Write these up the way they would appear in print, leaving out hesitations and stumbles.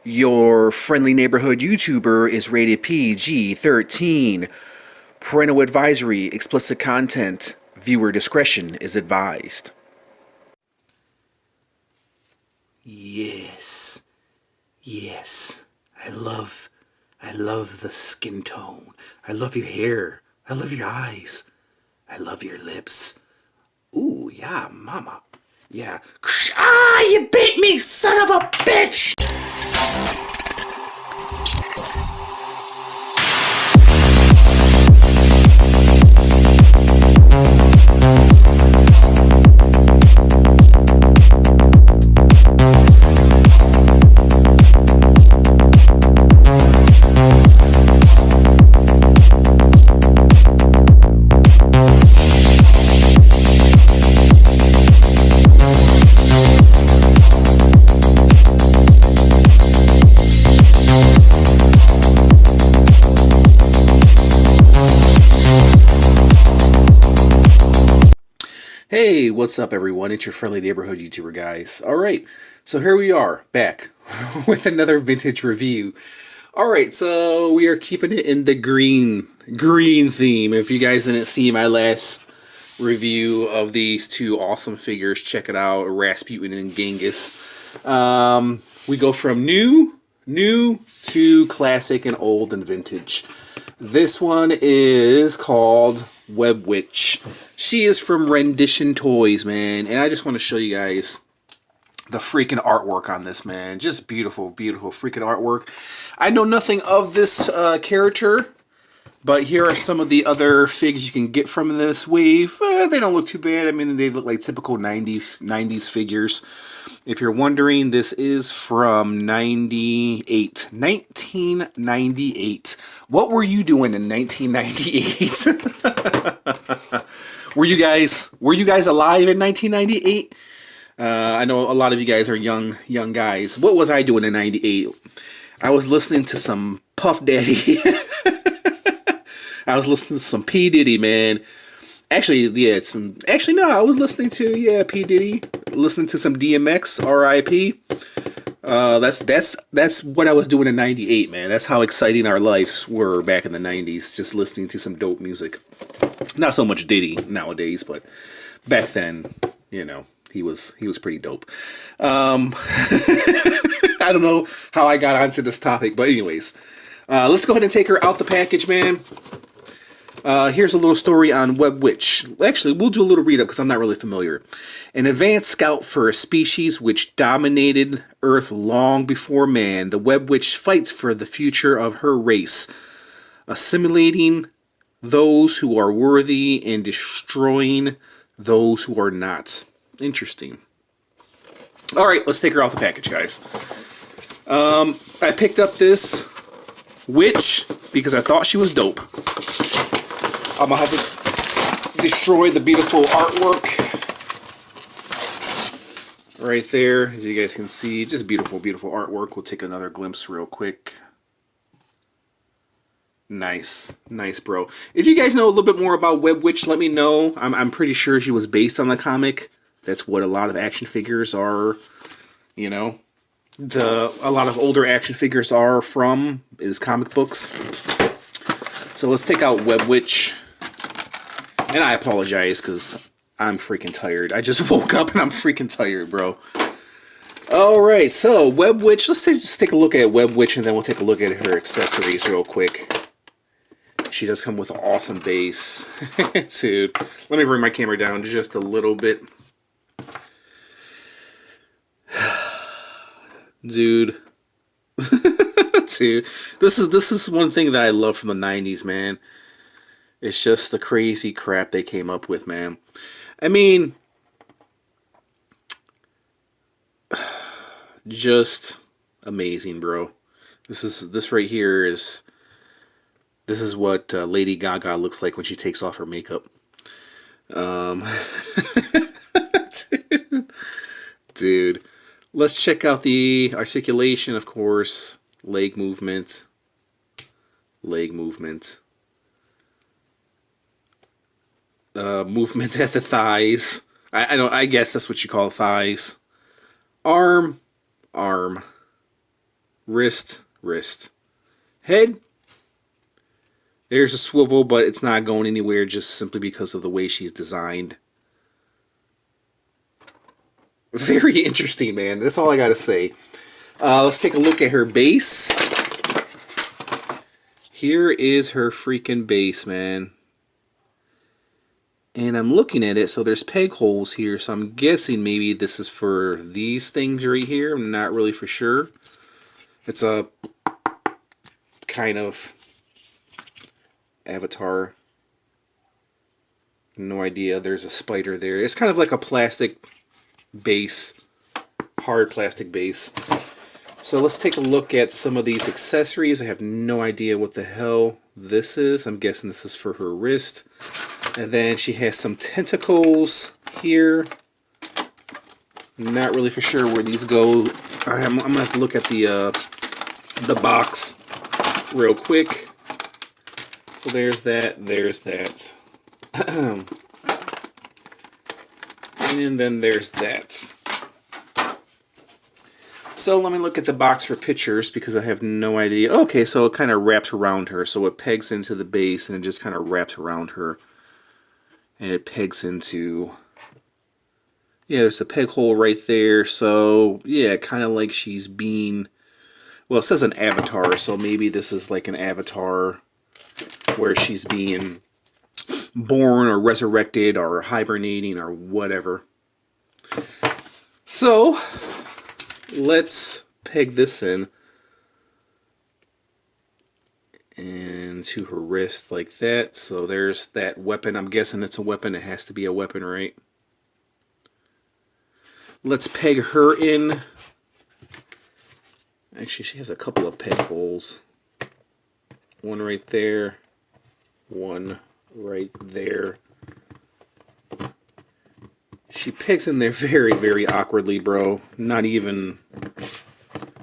Your friendly neighborhood YouTuber is rated PG-13. Parental advisory, explicit content, viewer discretion is advised. Yes. Yes. I love the skin tone. I love your hair. I love your eyes. I love your lips. Ooh, yeah, mama. Yeah. Ah, you bit me, son of a bitch! Hey, what's up everyone? It's your friendly neighborhood YouTuber guys. Alright, so here we are, back with another vintage review. Alright, so we are keeping it in the green theme. If you guys didn't see my last review of these two awesome figures, check it out, Rasputin and Genghis. We go from new to classic and old and vintage. This one is called Webwitch. She is from Rendition Toys, man. And I just want to show you guys the freaking artwork on this, man. Just beautiful, beautiful freaking artwork. I know nothing of this character, but here are some of the other figs you can get from this wave. They don't look too bad. I mean, they look like typical 90s figures. If you're wondering, this is from 1998. What were you doing in 1998? Were you guys alive in 1998? I know a lot of you guys are young guys. What was I doing in 98? I was listening to some Puff Daddy. I was listening to some P. Diddy, man. Actually, yeah, no, I was listening to, P. Diddy. Listening to some DMX, R.I.P. That's what I was doing in 98, man. That's how exciting our lives were back in the 90s, just listening to some dope music. Not so much Diddy nowadays, but back then, you know, he was pretty dope. I don't know how I got onto this topic, but anyways, let's go ahead and take her out the package, man. Here's a little story on Webwitch. Actually, we'll do a little read-up because I'm not really familiar. An advanced scout for a species which dominated Earth long before man, the Webwitch fights for the future of her race, assimilating those who are worthy and destroying those who are not. Interesting. Alright, let's take her off the package, guys. I picked up this witch because I thought she was dope. I'm going to have to destroy the beautiful artwork right there. As you guys can see, just beautiful, beautiful artwork. We'll take another glimpse real quick. Nice, nice, bro. If you guys know a little bit more about Webwitch, let me know. I'm pretty sure she was based on the comic. That's what a lot of action figures are, you know. A lot of older action figures are from is comic books. So let's take out Webwitch. And I apologize because I'm freaking tired. I just woke up and I'm freaking tired, bro. Alright, so Webwitch. Let's just take a look at Webwitch and then we'll take a look at her accessories real quick. She does come with an awesome base. Dude, let me bring my camera down just a little bit. Dude. Dude. This is one thing that I love from the 90s, man. It's just the crazy crap they came up with, man. I mean, just amazing, bro. This right here is what Lady Gaga looks like when she takes off her makeup. Dude, let's check out the articulation, of course. Leg movement. Movement at the thighs. I guess that's what you call thighs. Arm. wrist, wrist. Head, there's a swivel, but it's not going anywhere just simply because of the way she's designed. Very interesting, man. That's all I gotta say. Let's take a look at her base. Here is her freaking base, man. And I'm looking at it, so there's peg holes here, so I'm guessing maybe this is for these things right here. I'm not really for sure. It's a kind of avatar. No idea. There's a spider there. It's kind of like a plastic base, hard plastic base. So let's take a look at some of these accessories. I have no idea what the hell this is. I'm guessing this is for her wrist. And then she has some tentacles here. Not really for sure where these go. I'm gonna have to look at the box real quick. So there's that. There's that. And then there's that. So let me look at the box for pictures because I have no idea. Okay, so it kind of wraps around her. So it pegs into the base and it just kind of wraps around her. And it pegs into... Yeah, there's a peg hole right there. So, yeah, kind of like she's being... Well, it says an avatar, so maybe this is like an avatar where she's being born or resurrected or hibernating or whatever. So... let's peg this in and to her wrist like that. So there's that weapon. I'm guessing it's a weapon. It has to be a weapon, right? Let's peg her in. Actually, she has a couple of peg holes. One right there. One right there. She pegs in there very, very awkwardly, bro. Not even...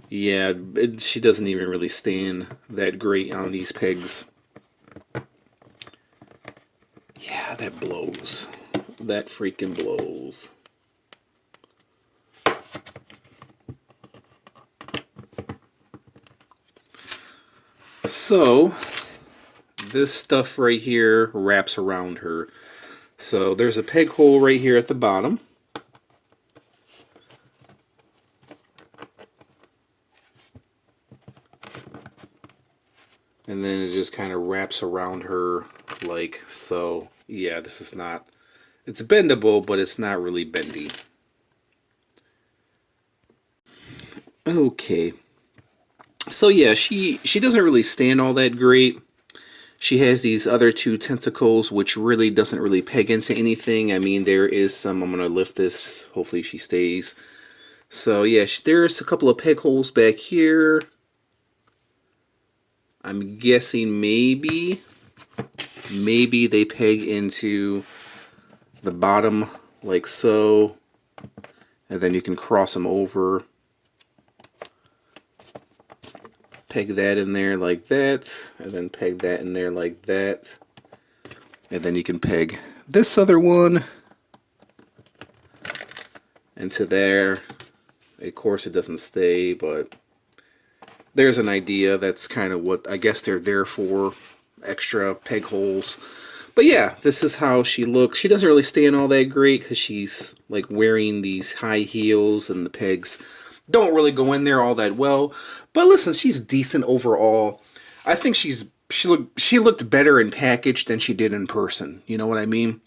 Yeah, she doesn't even really stand that great on these pegs. Yeah, that blows. That freaking blows. So, this stuff right here wraps around her. So there's a peg hole right here at the bottom. And then it just kind of wraps around her like so. Yeah, this is not... It's bendable, but it's not really bendy. Okay. So yeah, she doesn't really stand all that great. She has these other two tentacles, which really doesn't really peg into anything. I mean, there is some... I'm going to lift this. Hopefully she stays. So, yeah, there's a couple of peg holes back here. I'm guessing maybe they peg into the bottom like so. And then you can cross them over. Peg that in there like that, and then peg that in there like that, and then you can peg this other one into there. Of course it doesn't stay, but there's an idea. That's kind of what I guess they're there for, extra peg holes. But yeah, this is how she looks. She doesn't really stand all that great because she's like wearing these high heels and the pegs don't really go in there all that well. But listen, she's decent overall. I think she looked better in package than she did in person. You know what I mean?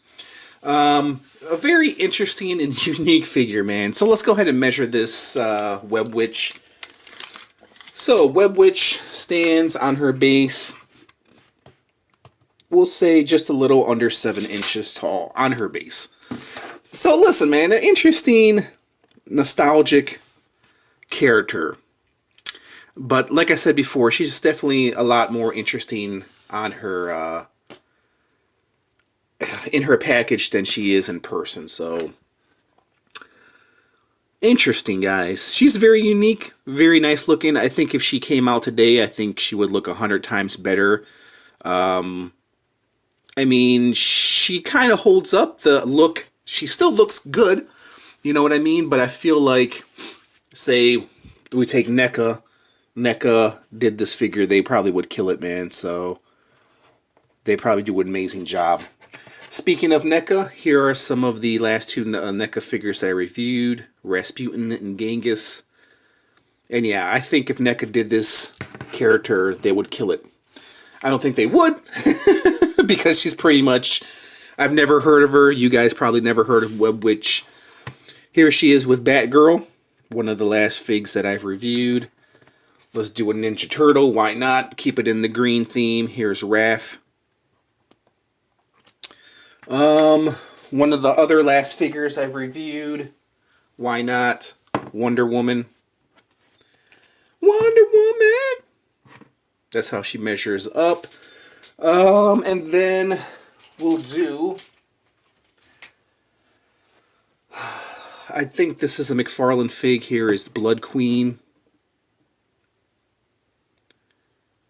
A very interesting and unique figure, man. So let's go ahead and measure this Webwitch. So Webwitch stands on her base, we'll say just a little under 7 inches tall on her base. So listen, man, an interesting, nostalgic character. But like I said before, she's definitely a lot more interesting on her in her package than she is in person. So interesting, guys. She's very unique, very nice looking. I think if she came out today, I think she would look 100 times better. I mean, she kind of holds up the look. She still looks good, you know what I mean? But I feel like, say, we take NECA NECA did this figure, they probably would kill it, man. So they probably do an amazing job. Speaking of NECA, here are some of the last two NECA figures that I reviewed. Rasputin and Genghis. And yeah, I think if NECA did this character, they would kill it. I don't think they would, because she's pretty much... I've never heard of her. You guys probably never heard of Webwitch. Here she is with Batgirl, one of the last figs that I've reviewed. Let's do a Ninja Turtle. Why not? Keep it in the green theme. Here's Raph. One of the other last figures I've reviewed. Why not? Wonder Woman. Wonder Woman! That's how she measures up. And then we'll do... I think this is a McFarlane fig. Here is Blood Queen.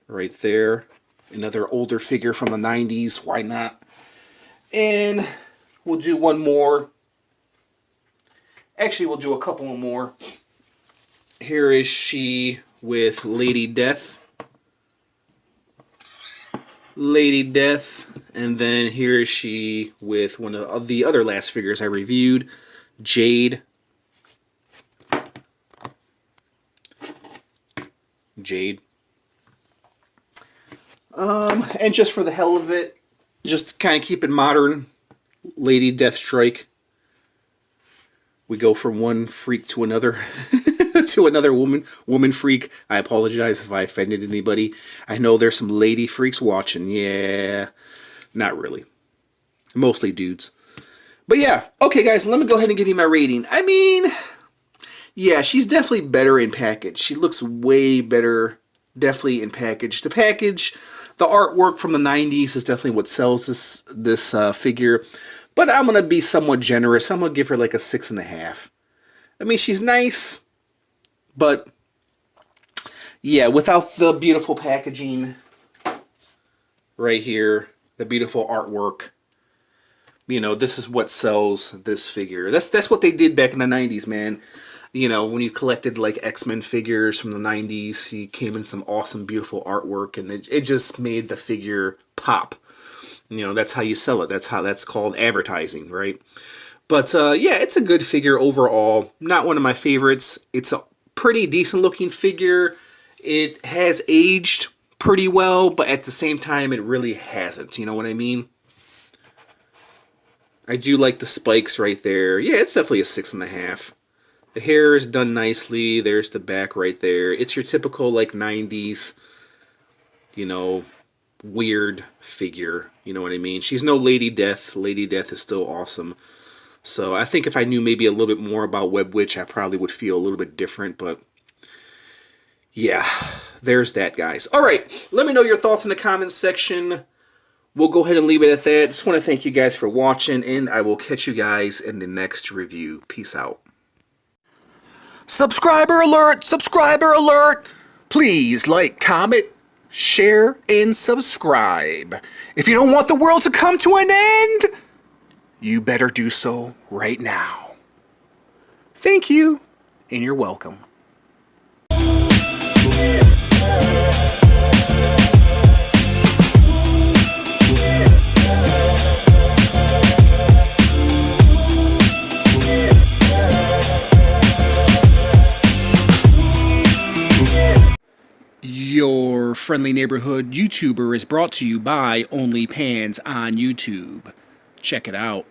Right there. Another older figure from the 90s. Why not? And we'll do one more. Actually, we'll do a couple more. Here is she with Lady Death. Lady Death. And then here is she with one of the other last figures I reviewed. Jade. Jade. And just for the hell of it, just kind of keep it modern, Lady Deathstrike. We go from one freak to another, to another woman freak. I apologize if I offended anybody. I know there's some lady freaks watching. Yeah, not really. Mostly dudes. But yeah, okay guys, let me go ahead and give you my rating. I mean, yeah, she's definitely better in package. She looks way better, definitely in package. The package, the artwork from the 90s is definitely what sells this figure. But I'm going to be somewhat generous. I'm going to give her like a 6.5. I mean, she's nice, but yeah, without the beautiful packaging right here, the beautiful artwork, you know, this is what sells this figure. That's what they did back in the 90s, man. You know, when you collected like X-Men figures from the 90s, he came in some awesome, beautiful artwork, and it just made the figure pop. You know, that's how you sell it. That's called advertising, right? But yeah, it's a good figure overall. Not one of my favorites. It's a pretty decent looking figure. It has aged pretty well, but at the same time, it really hasn't. You know what I mean? I do like the spikes right there. Yeah, it's definitely a 6.5. The hair is done nicely. There's the back right there. It's your typical, like, 90s, you know, weird figure. You know what I mean? She's no Lady Death. Lady Death is still awesome. So I think if I knew maybe a little bit more about Webwitch, I probably would feel a little bit different. But yeah, there's that, guys. All right, let me know your thoughts in the comments section. We'll go ahead and leave it at that. Just want to thank you guys for watching, and I will catch you guys in the next review. Peace out. Subscriber alert! Subscriber alert! Please like, comment, share, and subscribe. If you don't want the world to come to an end, you better do so right now. Thank you, and you're welcome. Your friendly neighborhood YouTuber is brought to you by OnlyPans on YouTube. Check it out.